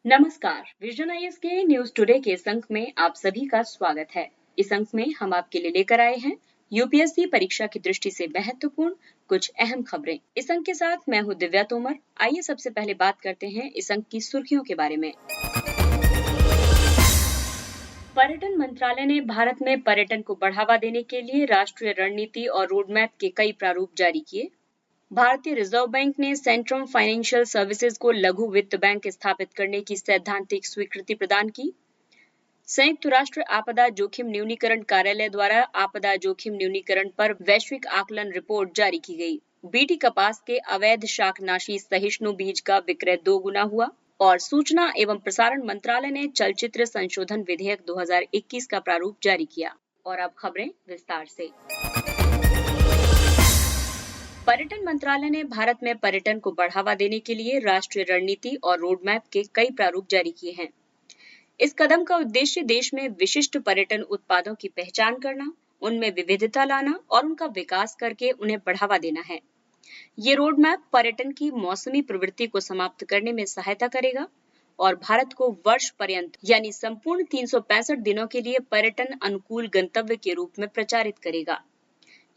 नमस्कार, vision IAS के news today के इस अंक में आप सभी का स्वागत है। इस अंक में हम आपके लिए लेकर आए हैं यूपीएससी परीक्षा की दृष्टि से महत्वपूर्ण कुछ अहम खबरें। इस अंक के साथ मैं हूं दिव्या तोमर। आइए सबसे पहले बात करते हैं इस अंक की सुर्खियों के बारे में। पर्यटन मंत्रालय ने भारत में पर्यटन को बढ़ावा देने के लिए राष्ट्रीय रणनीति और रोडमैप के कई प्रारूप जारी किए। भारतीय रिजर्व बैंक ने सेंट्रम फाइनेंशियल सर्विसेज को लघु वित्त बैंक स्थापित करने की सैद्धांतिक स्वीकृति प्रदान की। संयुक्त राष्ट्र आपदा जोखिम न्यूनीकरण कार्यालय द्वारा आपदा जोखिम न्यूनीकरण पर वैश्विक आकलन रिपोर्ट जारी की गई। बीटी कपास के अवैध शाकनाशी सहिष्णु बीज का विक्रय 2 गुना हुआ। और सूचना एवं प्रसारण मंत्रालय ने चलचित्र संशोधन विधेयक 2021 का प्रारूप जारी किया। और अब खबरें विस्तार से। पर्यटन मंत्रालय ने भारत में पर्यटन को बढ़ावा देने के लिए राष्ट्रीय रणनीति और रोडमैप के कई प्रारूप जारी किए हैं। इस कदम का उद्देश्य देश में विशिष्ट पर्यटन उत्पादों की पहचान करना, उनमें विविधता लाना और उनका विकास करके उन्हें बढ़ावा देना है। ये रोडमैप पर्यटन की मौसमी प्रवृत्ति को समाप्त करने में सहायता करेगा और भारत को वर्ष पर्यंत यानी संपूर्ण 365 दिनों के लिए पर्यटन अनुकूल गंतव्य के रूप में प्रचारित करेगा।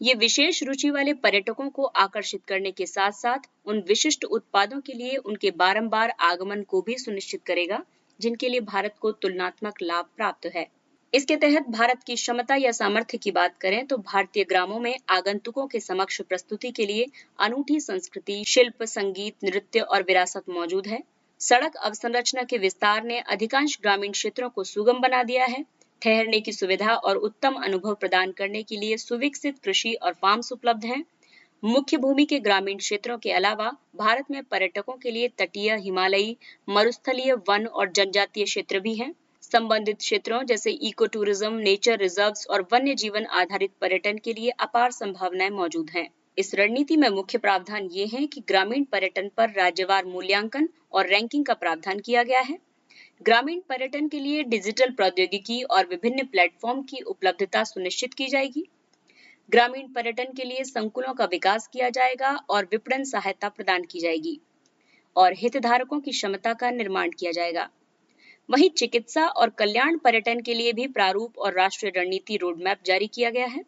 ये विशेष रुचि वाले पर्यटकों को आकर्षित करने के साथ साथ उन विशिष्ट उत्पादों के लिए उनके बारंबार आगमन को भी सुनिश्चित करेगा, जिनके लिए भारत को तुलनात्मक लाभ प्राप्त है। इसके तहत भारत की क्षमता या सामर्थ्य की बात करें तो भारतीय ग्रामों में आगंतुकों के समक्ष प्रस्तुति के लिए अनूठी संस्कृति, शिल्प, संगीत, नृत्य और विरासत मौजूद है। सड़क अवसंरचना के विस्तार ने अधिकांश ग्रामीण क्षेत्रों को सुगम बना दिया है। ठहरने की सुविधा और उत्तम अनुभव प्रदान करने के लिए सुविकसित कृषि और फार्म्स उपलब्ध हैं। मुख्य भूमि के ग्रामीण क्षेत्रों के अलावा भारत में पर्यटकों के लिए तटीय, हिमालयी, मरुस्थलीय, वन और जनजातीय क्षेत्र भी हैं। संबंधित क्षेत्रों जैसे इको टूरिज्म, नेचर रिजर्व्स और वन्य जीवन आधारित पर्यटन के लिए अपार संभावनाएं मौजूद हैं। इस रणनीति में मुख्य प्रावधान ये है कि ग्रामीण पर्यटन पर राज्यवार मूल्यांकन और रैंकिंग का प्रावधान किया गया है। ग्रामीण पर्यटन के लिए डिजिटल प्रौद्योगिकी और विभिन्न प्लेटफॉर्म की उपलब्धता सुनिश्चित की जाएगी। ग्रामीण पर्यटन के लिए संकुलों का विकास किया जाएगा और विपणन सहायता प्रदान की जाएगी और हितधारकों की क्षमता का निर्माण किया जाएगा। वहीं चिकित्सा और कल्याण पर्यटन के लिए भी प्रारूप और राष्ट्रीय रणनीति रोडमैप जारी किया गया है।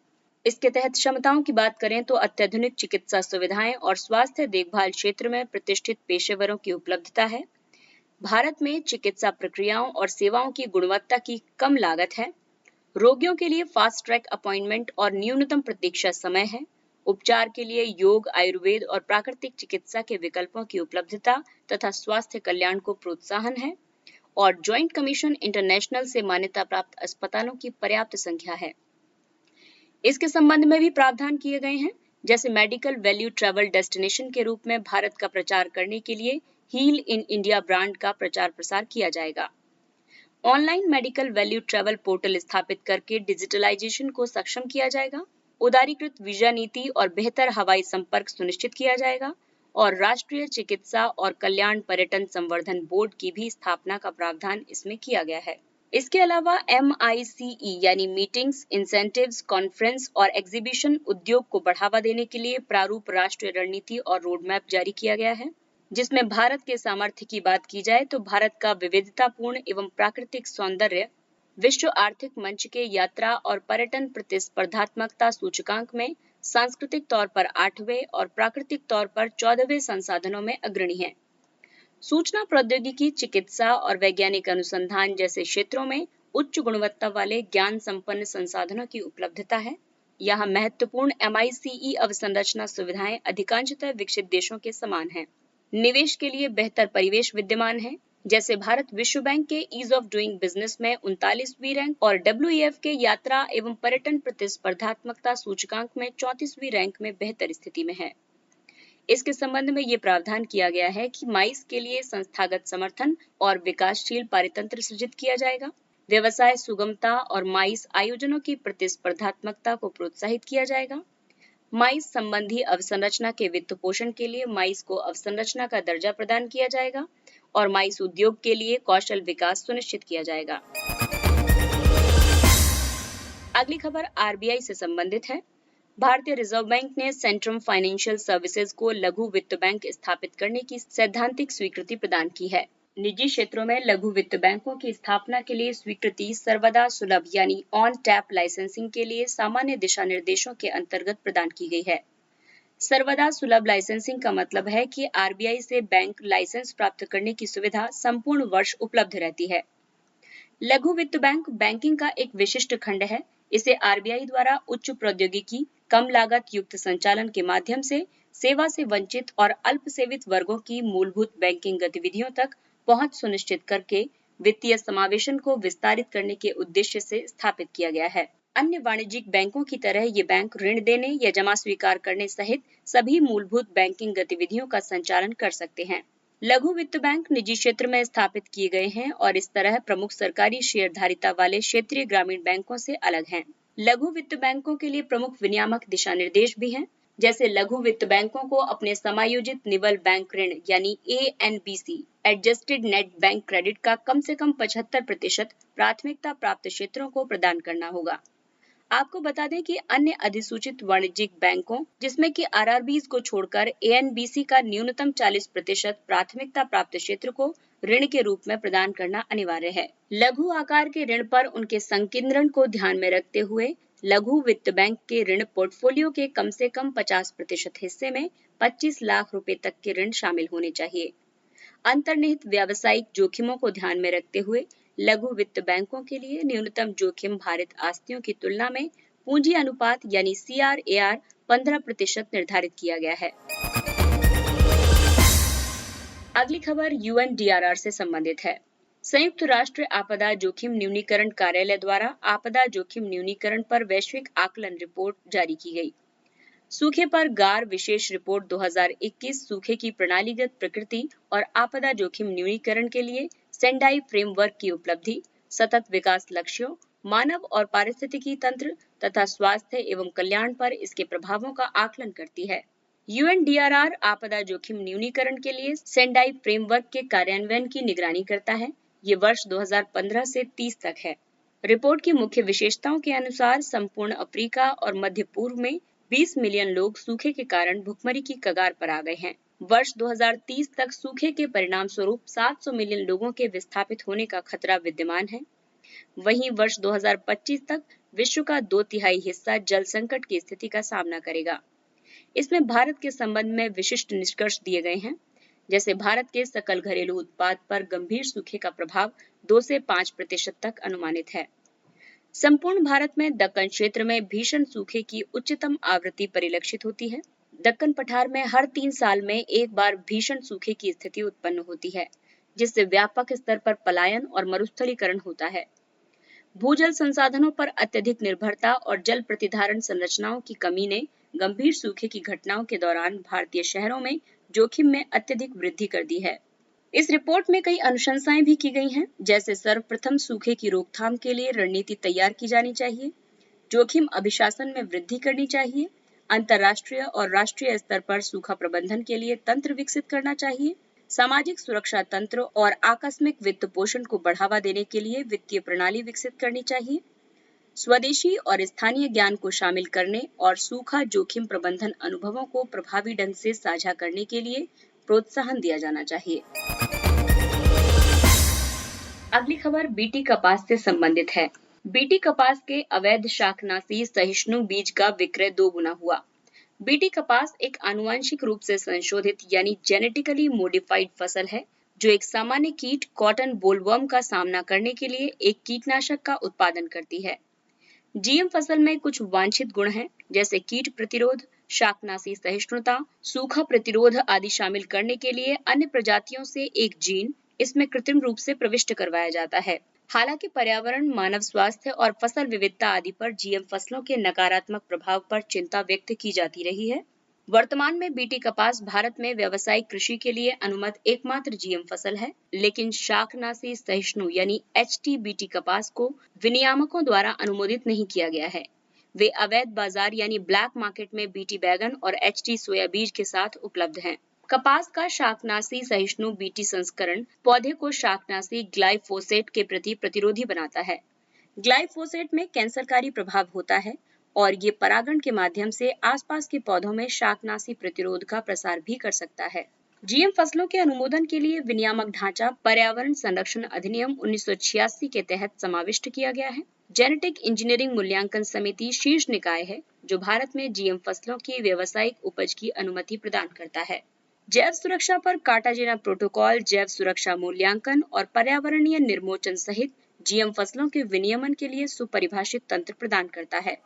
इसके तहत क्षमताओं की बात करें तो अत्याधुनिक चिकित्सा सुविधाएं और स्वास्थ्य देखभाल क्षेत्र में प्रतिष्ठित पेशेवरों की उपलब्धता है। भारत में चिकित्सा प्रक्रियाओं और सेवाओं की गुणवत्ता की कम लागत है। रोगियों के लिए फास्ट ट्रैक अपॉइंटमेंट और न्यूनतम प्रतीक्षा समय है। उपचार के लिए योग, आयुर्वेद और प्राकृतिक चिकित्सा के विकल्पों की उपलब्धता तथा स्वास्थ्य कल्याण को प्रोत्साहन है। और ज्वाइंट कमीशन इंटरनेशनल से मान्यता प्राप्त अस्पतालों की पर्याप्त संख्या है। इसके संबंध में भी प्रावधान किए गए हैं, जैसे मेडिकल वैल्यू ट्रैवल डेस्टिनेशन के रूप में भारत का प्रचार करने के लिए हील इन इंडिया ब्रांड का प्रचार प्रसार किया जाएगा। Online medical value travel portal स्थापित करके डिजिटलाइजेशन को सक्षम किया जाएगा। उदारीकृत वीजा नीति और बेहतर हवाई संपर्क सुनिश्चित किया जाएगा और राष्ट्रीय चिकित्सा और कल्याण पर्यटन संवर्धन बोर्ड की भी स्थापना का प्रावधान इसमें किया गया है। इसके अलावा MICE यानी मीटिंग्स, इंसेंटिव्स, कॉन्फ्रेंस और एग्जीबिशन उद्योग को बढ़ावा देने के लिए प्रारूप राष्ट्रीय रणनीति और रोडमैप जारी किया गया है, जिसमें भारत के सामर्थ्य की बात की जाए तो भारत का विविधतापूर्ण एवं प्राकृतिक सौंदर्य विश्व आर्थिक मंच के यात्रा और पर्यटन प्रतिस्पर्धात्मकता सूचकांक में सांस्कृतिक तौर पर 8वें और प्राकृतिक तौर पर 14वें संसाधनों में अग्रणी है। सूचना प्रौद्योगिकी, चिकित्सा और वैज्ञानिक अनुसंधान जैसे क्षेत्रों में उच्च गुणवत्ता वाले ज्ञान संपन्न संसाधनों की उपलब्धता है। यहाँ महत्वपूर्ण MICE अवसंरचना सुविधाएं अधिकांशतः विकसित देशों के समान हैं। निवेश के लिए बेहतर परिवेश विद्यमान है, जैसे भारत विश्व बैंक के ईज ऑफ डूइंग बिजनेस में 39वीं रैंक और WEF के यात्रा एवं पर्यटन प्रतिस्पर्धात्मकता सूचकांक में 34वीं रैंक में बेहतर स्थिति में है। इसके संबंध में ये प्रावधान किया गया है कि माइस के लिए संस्थागत समर्थन और विकासशील पारितंत्र सृजित किया जाएगा। व्यवसाय सुगमता और माइस आयोजनों की प्रतिस्पर्धात्मकता को प्रोत्साहित किया जाएगा। माइस संबंधी अवसंरचना के वित्त पोषण के लिए माइस को अवसंरचना का दर्जा प्रदान किया जाएगा और माइस उद्योग के लिए कौशल विकास सुनिश्चित किया जाएगा। अगली खबर RBI से संबंधित है। भारतीय रिजर्व बैंक ने सेंट्रम फाइनेंशियल सर्विसेज को लघु वित्त बैंक स्थापित करने की सैद्धांतिक स्वीकृति प्रदान की है। निजी क्षेत्रों में लघु वित्त बैंकों की स्थापना के लिए स्वीकृति सर्वदा सुलभ यानी ऑन टैप लाइसेंसिंग के लिए सामान्य दिशा निर्देशों के अंतर्गत प्रदान की गई है। सर्वदा सुलभ लाइसेंसिंग का मतलब है कि आरबीआई से बैंक लाइसेंस प्राप्त करने की सुविधा संपूर्ण वर्ष उपलब्ध रहती है। लघु वित्त बैंक बैंकिंग का एक विशिष्ट खंड है। इसे आरबीआई द्वारा उच्च प्रौद्योगिकी, कम लागत युक्त संचालन के माध्यम से सेवा से वंचित और अल्प सेवित वर्गों की मूलभूत बैंकिंग गतिविधियों तक पहुंच सुनिश्चित करके वित्तीय समावेशन को विस्तारित करने के उद्देश्य से स्थापित किया गया है। अन्य वाणिज्यिक बैंकों की तरह ये बैंक ऋण देने या जमा स्वीकार करने सहित सभी मूलभूत बैंकिंग गतिविधियों का संचालन कर सकते हैं। लघु वित्त बैंक निजी क्षेत्र में स्थापित किए गए हैं और इस तरह प्रमुख सरकारी शेयरधारिता वाले क्षेत्रीय ग्रामीण बैंकों से अलग हैं। लघु वित्त बैंकों के लिए प्रमुख विनियामक दिशा निर्देश भी हैं, जैसे लघु वित्त बैंकों को अपने समायोजित निवल बैंक ऋण यानी ANBC adjusted net bank credit का कम से कम 75% प्राथमिकता प्राप्त क्षेत्रों को प्रदान करना होगा। आपको बता दें कि अन्य अधिसूचित वाणिज्यिक बैंकों, जिसमें कि आरआरबीज को छोड़कर ANBC का न्यूनतम 40% प्राथमिकता प्राप्त क्षेत्र को ऋण के रूप में प्रदान करना अनिवार्य है। लघु आकार के ऋण पर उनके संकेंद्रण को ध्यान में रखते हुए लघु वित्त बैंक के ऋण पोर्टफोलियो के कम से कम 50% हिस्से में 25 लाख रुपए तक के ऋण शामिल होने चाहिए। अंतर्निहित व्यावसायिक जोखिमों को ध्यान में रखते हुए लघु वित्त बैंकों के लिए न्यूनतम जोखिम भारित आस्तियों की तुलना में पूंजी अनुपात यानी CRAR 15% निर्धारित किया गया है। अगली खबर UNDRR से संबंधित है। संयुक्त राष्ट्र आपदा जोखिम न्यूनीकरण कार्यालय द्वारा आपदा जोखिम न्यूनीकरण पर वैश्विक आकलन रिपोर्ट जारी की गई। सूखे पर गार विशेष रिपोर्ट 2021 सूखे की प्रणालीगत प्रकृति और आपदा जोखिम न्यूनीकरण के लिए सेंडाई फ्रेमवर्क की उपलब्धि, सतत विकास लक्ष्यों, मानव और पारिस्थितिकी तंत्र तथा स्वास्थ्य एवं कल्याण पर इसके प्रभावों का आकलन करती है। UNDRR आपदा जोखिम न्यूनीकरण के लिए सेंडाई फ्रेमवर्क के कार्यान्वयन की निगरानी करता है। ये वर्ष 2015 से 30 तक है। रिपोर्ट की मुख्य विशेषताओं के अनुसार संपूर्ण अफ्रीका और मध्य पूर्व में 20 मिलियन लोग सूखे के कारण भुखमरी की कगार पर आ गए हैं। वर्ष 2030 तक सूखे के परिणाम स्वरूप 700 मिलियन लोगों के विस्थापित होने का खतरा विद्यमान है। वहीं वर्ष 2025 तक विश्व का 2/3 हिस्सा जल संकट की स्थिति का सामना करेगा। इसमें भारत के संबंध में विशिष्ट निष्कर्ष दिए गए हैं, जैसे भारत के सकल घरेलू उत्पाद पर गंभीर सूखे का प्रभाव 2 से 5% तक अनुमानित है। संपूर्ण भारत में दक्कन क्षेत्र में भीषण सूखे की उच्चतम आवृत्ति परिलक्षित होती है। दक्कन पठार में हर 3 साल में एक बार भीषण सूखे की स्थिति उत्पन्न होती है, जिससे व्यापक स्तर पर पलायन और मरुस्थलीकरण होता है। भूजल संसाधनों पर अत्यधिक निर्भरता और जल प्रतिधारण संरचनाओं की कमी ने गंभीर सूखे की घटनाओं के दौरान भारतीय शहरों में जोखिम में अत्यधिक वृद्धि कर दी है। इस रिपोर्ट में कई अनुशंसाएं भी की गई हैं, जैसे सर्वप्रथम सूखे की रोकथाम के लिए रणनीति तैयार की जानी चाहिए, जोखिम अभिशासन में वृद्धि करनी चाहिए, अंतर्राष्ट्रीय और राष्ट्रीय स्तर पर सूखा प्रबंधन के लिए तंत्र विकसित करना चाहिए, सामाजिक सुरक्षा तंत्र और आकस्मिक वित्त पोषण को बढ़ावा देने के लिए वित्तीय प्रणाली विकसित करनी चाहिए, स्वदेशी और स्थानीय ज्ञान को शामिल करने और सूखा जोखिम प्रबंधन अनुभवों को प्रभावी ढंग से साझा करने के लिए प्रोत्साहन दिया जाना चाहिए। अगली खबर बीटी कपास से संबंधित है। बीटी कपास के अवैध शाकनाशी सहिष्णु बीज का विक्रय 2 गुना हुआ। बीटी कपास एक आनुवंशिक रूप से संशोधित यानी जेनेटिकली मॉडिफाइड फसल है, जो एक सामान्य कीट कॉटन बोलवर्म का सामना करने के लिए एक कीटनाशक का उत्पादन करती है। जीएम फसल में कुछ वांछित गुण हैं, जैसे कीट प्रतिरोध, शाकनाशी सहिष्णुता, सूखा प्रतिरोध आदि शामिल करने के लिए अन्य प्रजातियों से एक जीन इसमें कृत्रिम रूप से प्रविष्ट करवाया जाता है। हालांकि पर्यावरण, मानव स्वास्थ्य और फसल विविधता आदि पर जीएम फसलों के नकारात्मक प्रभाव पर चिंता व्यक्त की जाती रही है। वर्तमान में बीटी कपास भारत में व्यावसायिक कृषि के लिए अनुमत एकमात्र जीएम फसल है, लेकिन शाकनाशी सहिष्णु यानी HT बीटी कपास को विनियामकों द्वारा अनुमोदित नहीं किया गया है। वे अवैध बाजार यानी ब्लैक मार्केट में बीटी बैगन और HT सोया बीज के साथ उपलब्ध हैं। कपास का शाकनाशी सहिष्णु बीटी संस्करण पौधे को शाकनाशी ग्लाइफोसेट के प्रति प्रतिरोधी बनाता है। ग्लाइफोसेट में कैंसरकारी प्रभाव होता है और ये परागण के माध्यम से आसपास के पौधों में शाकनाशी प्रतिरोध का प्रसार भी कर सकता है। जीएम फसलों के अनुमोदन के लिए विनियामक ढांचा पर्यावरण संरक्षण अधिनियम 1986 के तहत समाविष्ट किया गया है। जेनेटिक इंजीनियरिंग मूल्यांकन समिति शीर्ष निकाय है जो भारत में जीएम फसलों की व्यावसायिक उपज की अनुमति प्रदान करता है। जैव सुरक्षा पर कार्टाजेना प्रोटोकॉल, जैव सुरक्षा मूल्यांकन और पर्यावरणीय निर्मोचन सहित जीएम फसलों के विनियमन के लिए सुपरिभाषित तंत्र प्रदान करता है।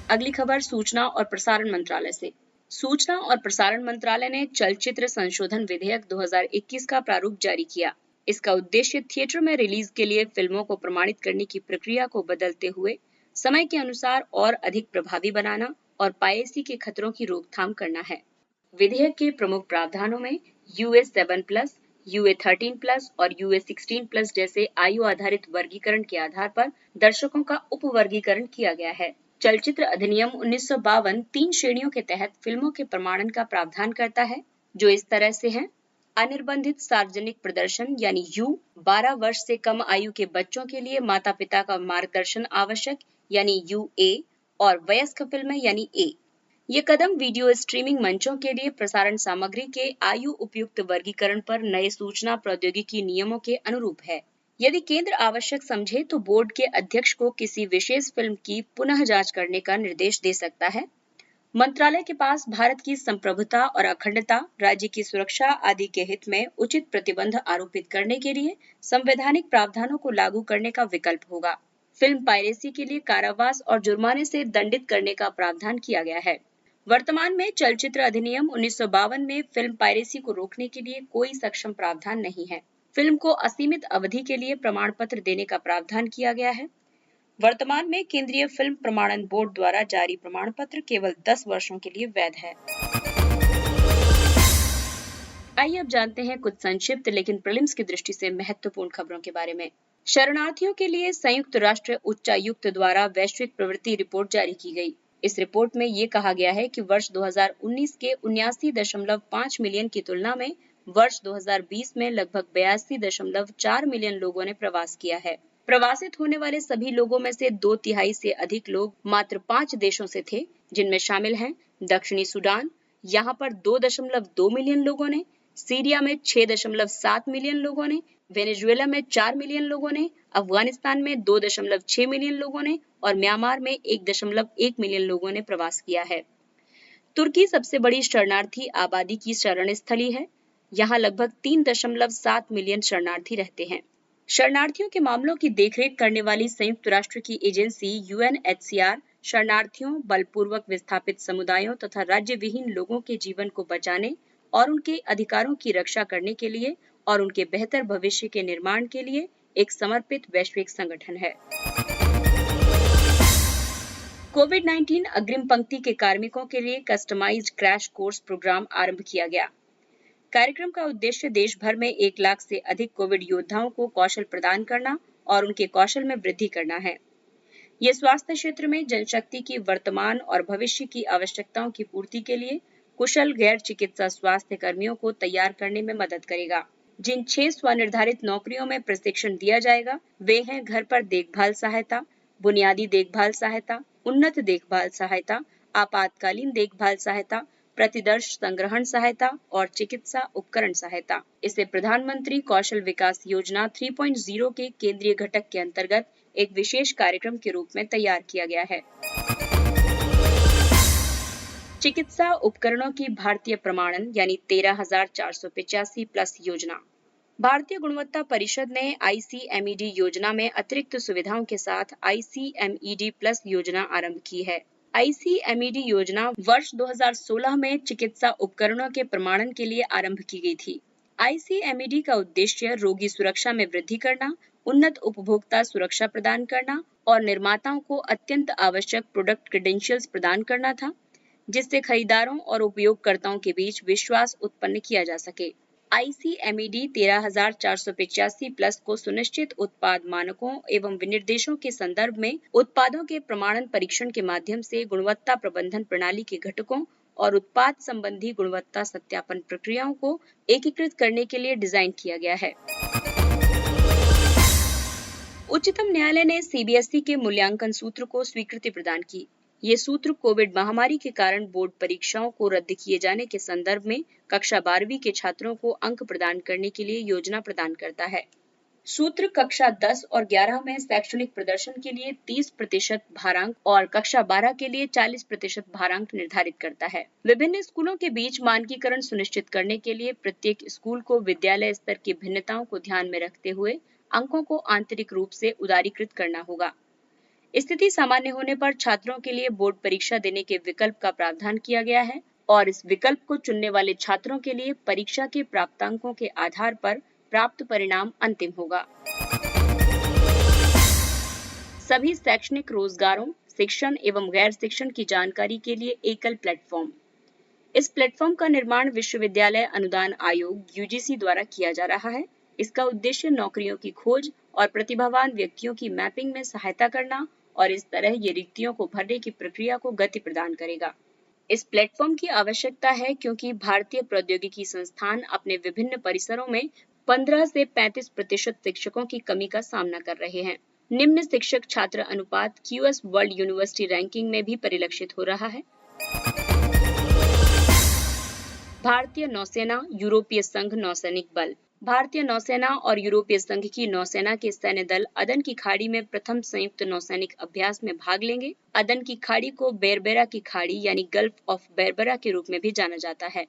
अगली खबर सूचना और प्रसारण मंत्रालय से। सूचना और प्रसारण मंत्रालय ने चलचित्र संशोधन विधेयक 2021 का प्रारूप जारी किया। इसका उद्देश्य थिएटर में रिलीज के लिए फिल्मों को प्रमाणित करने की प्रक्रिया को बदलते हुए समय के अनुसार और अधिक प्रभावी बनाना और पायरेसी के खतरों की रोकथाम करना है। विधेयक के प्रमुख प्रावधानों में UA7+, UA13+ और UA16+ जैसे आयु आधारित वर्गीकरण के आधार पर दर्शकों का उपवर्गीकरण किया गया है। चलचित्र अधिनियम 1952 3 श्रेणियों के तहत फिल्मों के प्रमाणन का प्रावधान करता है, जो इस तरह से हैं। अनिर्बंधित सार्वजनिक प्रदर्शन यानी U, 12 वर्ष से कम आयु के बच्चों के लिए माता पिता का मार्गदर्शन आवश्यक यानी UA और वयस्क फिल्में यानी A। ये कदम वीडियो स्ट्रीमिंग मंचों के लिए प्रसारण सामग्री के आयु उपयुक्त वर्गीकरण पर नए सूचना प्रौद्योगिकी नियमों के अनुरूप है। यदि केंद्र आवश्यक समझे तो बोर्ड के अध्यक्ष को किसी विशेष फिल्म की पुनः जांच करने का निर्देश दे सकता है। मंत्रालय के पास भारत की संप्रभुता और अखंडता, राज्य की सुरक्षा आदि के हित में उचित प्रतिबंध आरोपित करने के लिए संवैधानिक प्रावधानों को लागू करने का विकल्प होगा। फिल्म पायरेसी के लिए कारावास और जुर्माने से दंडित करने का प्रावधान किया गया है। वर्तमान में चलचित्र अधिनियम 1952 में फिल्म पायरेसी को रोकने के लिए कोई सक्षम प्रावधान नहीं है। फिल्म को असीमित अवधि के लिए प्रमाण पत्र देने का प्रावधान किया गया है। वर्तमान में केंद्रीय फिल्म प्रमाणन बोर्ड द्वारा जारी प्रमाण पत्र केवल 10 वर्षों के लिए वैध है। आइए अब जानते हैं कुछ संक्षिप्त लेकिन प्रीलिम्स की दृष्टि से महत्वपूर्ण खबरों के बारे में। शरणार्थियों के लिए संयुक्त राष्ट्र उच्चायुक्त द्वारा वैश्विक प्रवृत्ति रिपोर्ट जारी की गई। इस रिपोर्ट में ये कहा गया है कि वर्ष 2019 के 79.5 मिलियन की तुलना में वर्ष 2020 में लगभग 82.4 मिलियन लोगों ने प्रवास किया है। प्रवासित होने वाले सभी लोगों में से 2/3 से अधिक लोग मात्र 5 देशों से थे, जिनमें शामिल हैं दक्षिणी सूडान, यहाँ पर 2.2 मिलियन लोगों ने, सीरिया में 6.7 मिलियन लोगों ने, वेनेजुएला में 4 मिलियन लोगों ने, अफगानिस्तान में 2.6 मिलियन लोगों ने और म्यांमार में 1.1 मिलियन लोगों ने प्रवास किया है। तुर्की सबसे बड़ी शरणार्थी आबादी की शरण स्थली है। यहाँ लगभग 3.7 मिलियन शरणार्थी रहते हैं। शरणार्थियों के मामलों की देखरेख करने वाली संयुक्त राष्ट्र की एजेंसी UNHCR शरणार्थियों, बलपूर्वक विस्थापित समुदायों तथा राज्य विहीन लोगों के जीवन को बचाने और उनके अधिकारों की रक्षा करने के लिए और उनके बेहतर भविष्य के निर्माण के लिए एक समर्पित वैश्विक संगठन है। कोविड-19 अग्रिम पंक्ति के कार्मिकों के लिए कस्टमाइज्ड क्रैश कोर्स प्रोग्राम आरंभ किया गया। कार्यक्रम का उद्देश्य देश भर में 1 लाख से अधिक कोविड योद्धाओं को कौशल प्रदान करना और उनके कौशल में वृद्धि करना है। ये स्वास्थ्य क्षेत्र में जनशक्ति की वर्तमान और भविष्य की आवश्यकताओं की पूर्ति के लिए कुशल गैर चिकित्सा स्वास्थ्य कर्मियों को तैयार करने में मदद करेगा। जिन 6 स्वनिर्धारित नौकरियों में प्रशिक्षण दिया जाएगा वे हैं घर पर देखभाल सहायता, बुनियादी देखभाल सहायता, उन्नत देखभाल सहायता, आपातकालीन देखभाल सहायता, प्रतिदर्श संग्रहण सहायता और चिकित्सा उपकरण सहायता। इसे प्रधानमंत्री कौशल विकास योजना 3.0 के केंद्रीय घटक के अंतर्गत एक विशेष कार्यक्रम के रूप में तैयार किया गया है। चिकित्सा उपकरणों की भारतीय प्रमाणन यानी 13,485 प्लस योजना। भारतीय गुणवत्ता परिषद ने ICMED योजना में अतिरिक्त सुविधाओं के साथ ICMED प्लस योजना आरंभ की है। ICMED योजना वर्ष 2016 में चिकित्सा उपकरणों के प्रमाणन के लिए आरंभ की गई थी। ICMED का उद्देश्य रोगी सुरक्षा में वृद्धि करना, उन्नत उपभोक्ता सुरक्षा प्रदान करना और निर्माताओं को अत्यंत आवश्यक प्रोडक्ट क्रेडेंशियल्स प्रदान करना था, जिससे खरीदारों और उपयोगकर्ताओं के बीच विश्वास उत्पन्न किया जा सके। ICMED 13,485 प्लस को सुनिश्चित उत्पाद मानकों एवं विनिर्देशों के संदर्भ में उत्पादों के प्रमाणन परीक्षण के माध्यम से गुणवत्ता प्रबंधन प्रणाली के घटकों और उत्पाद संबंधी गुणवत्ता सत्यापन प्रक्रियाओं को एकीकृत करने के लिए डिजाइन किया गया है। उच्चतम न्यायालय ने CBSE के मूल्यांकन सूत्र को स्वीकृति प्रदान की। ये सूत्र कोविड महामारी के कारण बोर्ड परीक्षाओं को रद्द किए जाने के संदर्भ में कक्षा 12वीं के छात्रों को अंक प्रदान करने के लिए योजना प्रदान करता है। सूत्र कक्षा 10 और 11 में शैक्षणिक प्रदर्शन के लिए 30% भारांक और कक्षा 12 के लिए 40% भारांक निर्धारित करता है। विभिन्न स्कूलों के बीच मानकीकरण सुनिश्चित करने के लिए प्रत्येक स्कूल को विद्यालय स्तर की भिन्नताओं को ध्यान में रखते हुए अंकों को आंतरिक रूप से उदारीकृत करना होगा। स्थिति सामान्य होने पर छात्रों के लिए बोर्ड परीक्षा देने के विकल्प का प्रावधान किया गया है और इस विकल्प को चुनने वाले छात्रों के लिए परीक्षा के प्राप्तांकों के आधार पर प्राप्त परिणाम अंतिम होगा। सभी शैक्षणिक रोजगारों, शिक्षण एवं गैर शिक्षण की जानकारी के लिए एकल प्लेटफॉर्म। इस प्लेटफॉर्म का निर्माण विश्वविद्यालय अनुदान आयोग (यूजीसी) द्वारा किया जा रहा है। इसका उद्देश्य नौकरियों की खोज और प्रतिभावान व्यक्तियों की मैपिंग में सहायता करना और इस तरह ये रिक्तियों को भरने की प्रक्रिया को गति प्रदान करेगा। इस प्लेटफॉर्म की आवश्यकता है क्योंकि भारतीय प्रौद्योगिकी संस्थान अपने विभिन्न परिसरों में 15 से 35% शिक्षकों की कमी का सामना कर रहे हैं। निम्न शिक्षक छात्र अनुपात QS वर्ल्ड यूनिवर्सिटी रैंकिंग में भी परिलक्षित हो रहा है। भारतीय नौसेना, यूरोपीय संघ नौसैनिक बल। भारतीय नौसेना और यूरोपीय संघ की नौसेना के सैन्य दल अदन की खाड़ी में प्रथम संयुक्त नौसैनिक अभ्यास में भाग लेंगे। अदन की खाड़ी को बेरबेरा की खाड़ी यानी गल्फ ऑफ बेरबेरा के रूप में भी जाना जाता है,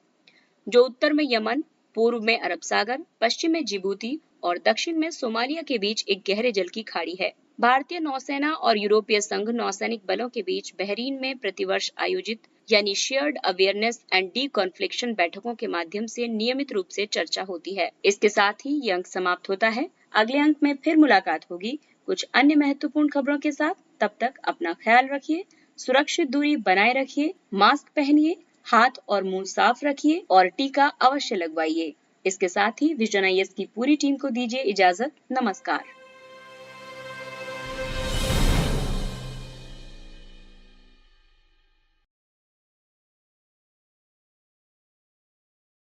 जो उत्तर में यमन, पूर्व में अरब सागर, पश्चिम में जिबूती और दक्षिण में सोमालिया के बीच एक गहरे जल की खाड़ी है। भारतीय नौसेना और यूरोपीय संघ नौसैनिक बलों के बीच बहरीन में प्रतिवर्ष आयोजित यानी शेयर्ड अवेयरनेस एंड डीकॉन्फ्लिक्शन बैठकों के माध्यम से नियमित रूप से चर्चा होती है। इसके साथ ही ये अंक समाप्त होता है। अगले अंक में फिर मुलाकात होगी कुछ अन्य महत्वपूर्ण खबरों के साथ। तब तक अपना ख्याल रखिए, सुरक्षित दूरी बनाए रखिए, मास्क पहनिए, हाथ और मुंह साफ रखिए और टीका अवश्य लगवाइए। इसके साथ ही विजन IAS की पूरी टीम को दीजिए इजाजत। नमस्कार।